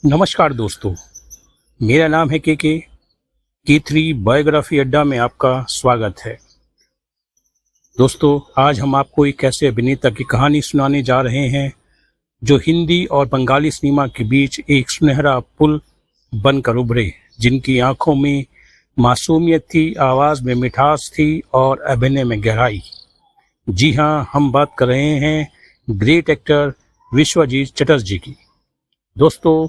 नमस्कार दोस्तों, मेरा नाम है के3 बायोग्राफी अड्डा में आपका स्वागत है। दोस्तों, आज हम आपको एक ऐसे अभिनेता की कहानी सुनाने जा रहे हैं जो हिंदी और बंगाली सिनेमा के बीच एक सुनहरा पुल बनकर उभरे, जिनकी आंखों में मासूमियत थी, आवाज़ में मिठास थी और अभिनय में गहराई। जी हाँ, हम बात कर रहे हैं ग्रेट एक्टर विश्वजीत चटर्जी की। दोस्तों,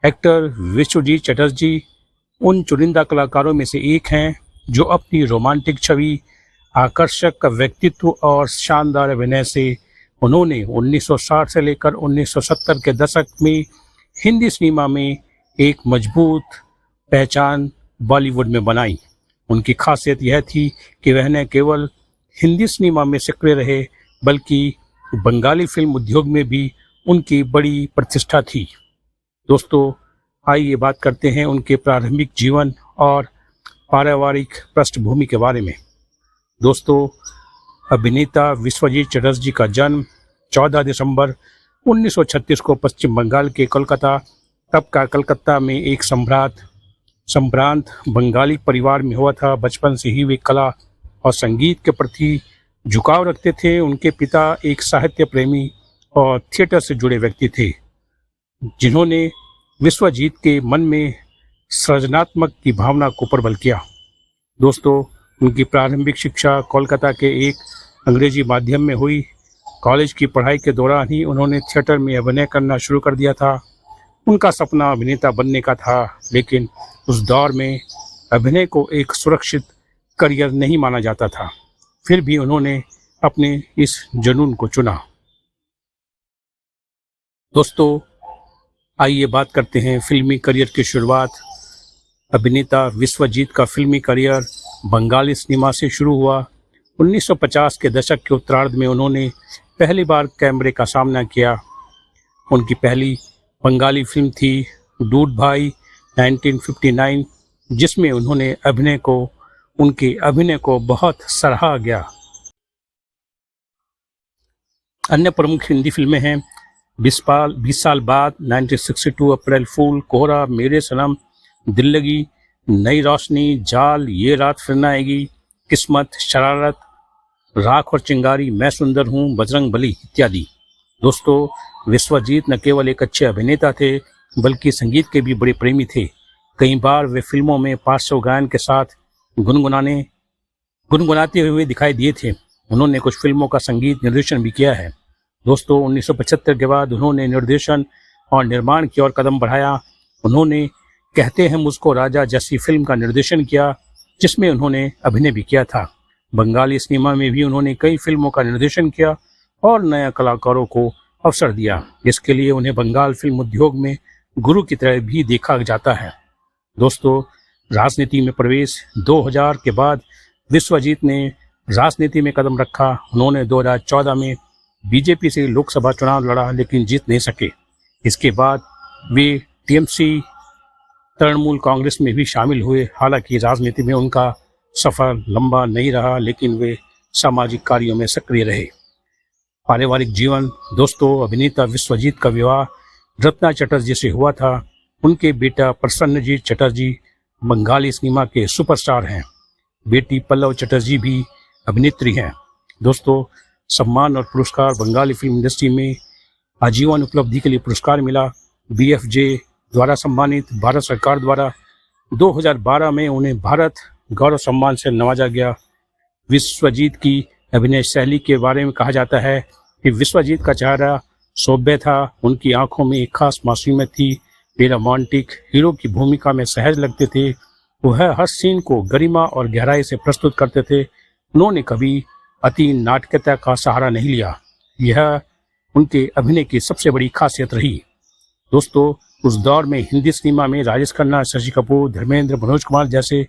एक्टर विश्वजीत चटर्जी उन चुनिंदा कलाकारों में से एक हैं जो अपनी रोमांटिक छवि, आकर्षक व्यक्तित्व और शानदार अभिनय से उन्होंने 1960 से लेकर 1970 के दशक में हिंदी सिनेमा में एक मजबूत पहचान बॉलीवुड में बनाई। उनकी खासियत यह थी कि वह न केवल हिंदी सिनेमा में सक्रिय रहे बल्कि बंगाली फिल्म उद्योग में भी उनकी बड़ी प्रतिष्ठा थी। दोस्तों, आइए बात करते हैं उनके प्रारंभिक जीवन और पारिवारिक पृष्ठभूमि के बारे में। दोस्तों, अभिनेता विश्वजीत चटर्जी का जन्म 14 दिसंबर 1936 को पश्चिम बंगाल के कलकत्ता में एक संभ्रांत बंगाली परिवार में हुआ था। बचपन से ही वे कला और संगीत के प्रति झुकाव रखते थे। उनके पिता एक साहित्य प्रेमी और थिएटर से जुड़े व्यक्ति थे, जिन्होंने विश्वजीत के मन में सृजनात्मक की भावना को प्रबल किया। दोस्तों, उनकी प्रारंभिक शिक्षा कोलकाता के एक अंग्रेजी माध्यम में हुई। कॉलेज की पढ़ाई के दौरान ही उन्होंने थिएटर में अभिनय करना शुरू कर दिया था। उनका सपना अभिनेता बनने का था, लेकिन उस दौर में अभिनय को एक सुरक्षित करियर नहीं माना जाता था। फिर भी उन्होंने अपने इस जुनून को चुना। दोस्तों, आइए बात करते हैं फिल्मी करियर की शुरुआत। अभिनेता विश्वजीत का फिल्मी करियर बंगाली सिनेमा से शुरू हुआ। 1950 के दशक के उत्तरार्ध में उन्होंने पहली बार कैमरे का सामना किया। उनकी पहली बंगाली फिल्म थी डूड भाई 1959, जिसमें उनके अभिनय को बहुत सराहा गया। अन्य प्रमुख हिंदी फिल्में हैं 20 साल बाद 1962, अप्रैल फूल, कोहरा, मेरे सनम, दिल लगी, नई रोशनी, जाल, ये रात फिर न आएगी, किस्मत, शरारत, राख और चिंगारी, मैं सुंदर हूँ, बजरंग बली इत्यादि। दोस्तों, विश्वजीत न केवल एक अच्छे अभिनेता थे बल्कि संगीत के भी बड़े प्रेमी थे। कई बार वे फिल्मों में पार्श्व गायन के साथ गुनगुनाते हुए दिखाई दिए थे। उन्होंने कुछ फिल्मों का संगीत निर्देशन भी किया है। दोस्तों, 1975 के बाद उन्होंने निर्देशन और निर्माण की ओर कदम बढ़ाया। उन्होंने कहते हैं मुझको राजा जैसी फिल्म का निर्देशन किया, जिसमें उन्होंने अभिनय भी किया था। बंगाली सिनेमा में भी उन्होंने कई फिल्मों का निर्देशन किया और नए कलाकारों को अवसर दिया, जिसके लिए उन्हें बंगाल फिल्म उद्योग में गुरु की तरह भी देखा जाता है। दोस्तों, राजनीति में प्रवेश 2000 के बाद विश्वजीत ने राजनीति में कदम रखा। उन्होंने 2014 में बीजेपी से लोकसभा चुनाव लड़ा, लेकिन जीत नहीं सके। इसके बाद वे टीएमसी तृणमूल कांग्रेस में भी शामिल हुए। हालांकि राजनीति में उनका सफर लंबा नहीं रहा, लेकिन वे सामाजिक कार्यों में सक्रिय रहे। पारिवारिक जीवन। दोस्तों, अभिनेता विश्वजीत का विवाह रत्ना चटर्जी से हुआ था। उनके बेटा प्रसन्नजीत चटर्जी बंगाली सिनेमा के सुपरस्टार हैं। बेटी पल्लव चटर्जी भी अभिनेत्री हैं। दोस्तों, सम्मान और पुरस्कार। बंगाली फिल्म इंडस्ट्री में आजीवन उपलब्धि के लिए पुरस्कार मिला। BFJ द्वारा सम्मानित। भारत सरकार द्वारा 2012 में उन्हें भारत गौरव सम्मान से नवाजा गया। विश्वजीत की अभिनय शैली के बारे में कहा जाता है कि विश्वजीत का चेहरा सौम्य था। उनकी आंखों में एक खास मासूमियत थी। वे रोमांटिक हीरो की भूमिका में सहज लगते थे। वह हर सीन को गरिमा और गहराई से प्रस्तुत करते थे। उन्होंने कभी अति नाटकीयता का सहारा नहीं लिया। यह उनके अभिनय की सबसे बड़ी खासियत रही। दोस्तों, उस दौर में हिंदी सिनेमा में राजेश खन्ना, शशि कपूर, धर्मेंद्र, मनोज कुमार जैसे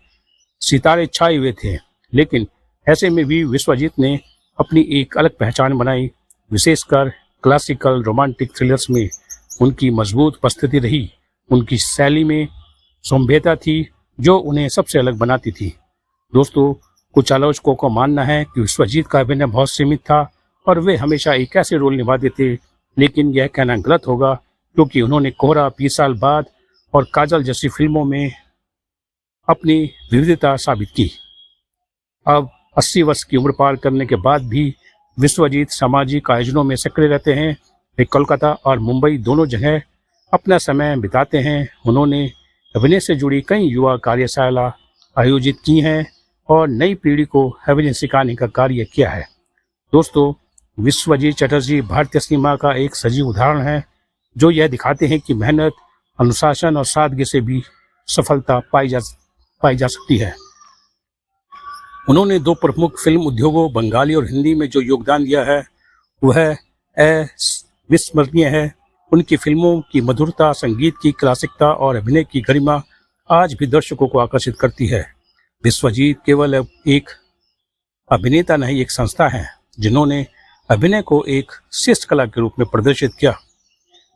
सितारे छाए हुए थे, लेकिन ऐसे में भी विश्वजीत ने अपनी एक अलग पहचान बनाई। विशेषकर क्लासिकल रोमांटिक थ्रिलर्स में उनकी मजबूत उपस्थिति रही। उनकी शैली में सौम्यता थी जो उन्हें सबसे अलग बनाती थी। दोस्तों, कुछ आलोचकों का मानना है कि विश्वजीत का अभिनय बहुत सीमित था और वे हमेशा एक ऐसे रोल निभाते थे, लेकिन यह कहना गलत होगा क्योंकि उन्होंने कोहरा 20 साल बाद और काजल जैसी फिल्मों में अपनी विविधता साबित की। अब 80 वर्ष की उम्र पार करने के बाद भी विश्वजीत सामाजिक आयोजनों में सक्रिय रहते हैं। वे कोलकाता और मुंबई दोनों जगह अपना समय बिताते हैं। उन्होंने अभिनय से जुड़ी कई युवा कार्यशाला आयोजित की हैं और नई पीढ़ी को अभिनय सिखाने का कार्य किया है। दोस्तों, विश्वजीत चटर्जी भारतीय सिनेमा का एक सजीव उदाहरण है, जो यह दिखाते हैं कि मेहनत, अनुशासन और सादगी से भी सफलता पाई जा सकती है। उन्होंने 2 प्रमुख फिल्म उद्योगों बंगाली और हिंदी में जो योगदान दिया है वह अविस्मरणीय है। उनकी फिल्मों की मधुरता, संगीत की क्लासिकता और अभिनय की गरिमा आज भी दर्शकों को आकर्षित करती है। विश्वजीत केवल एक अभिनेता नहीं, एक संस्था है जिन्होंने अभिनय को एक श्रेष्ठ कला के रूप में प्रदर्शित किया।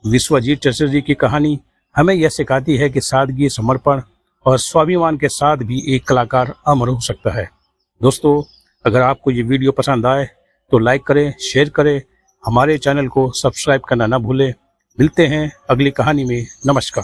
विश्वजीत चटर्जी की कहानी हमें यह सिखाती है कि सादगी, समर्पण और स्वाभिमान के साथ भी एक कलाकार अमर हो सकता है। दोस्तों, अगर आपको ये वीडियो पसंद आए तो लाइक करें, शेयर करें, हमारे चैनल को सब्सक्राइब करना ना भूलें। मिलते हैं अगली कहानी में। नमस्कार।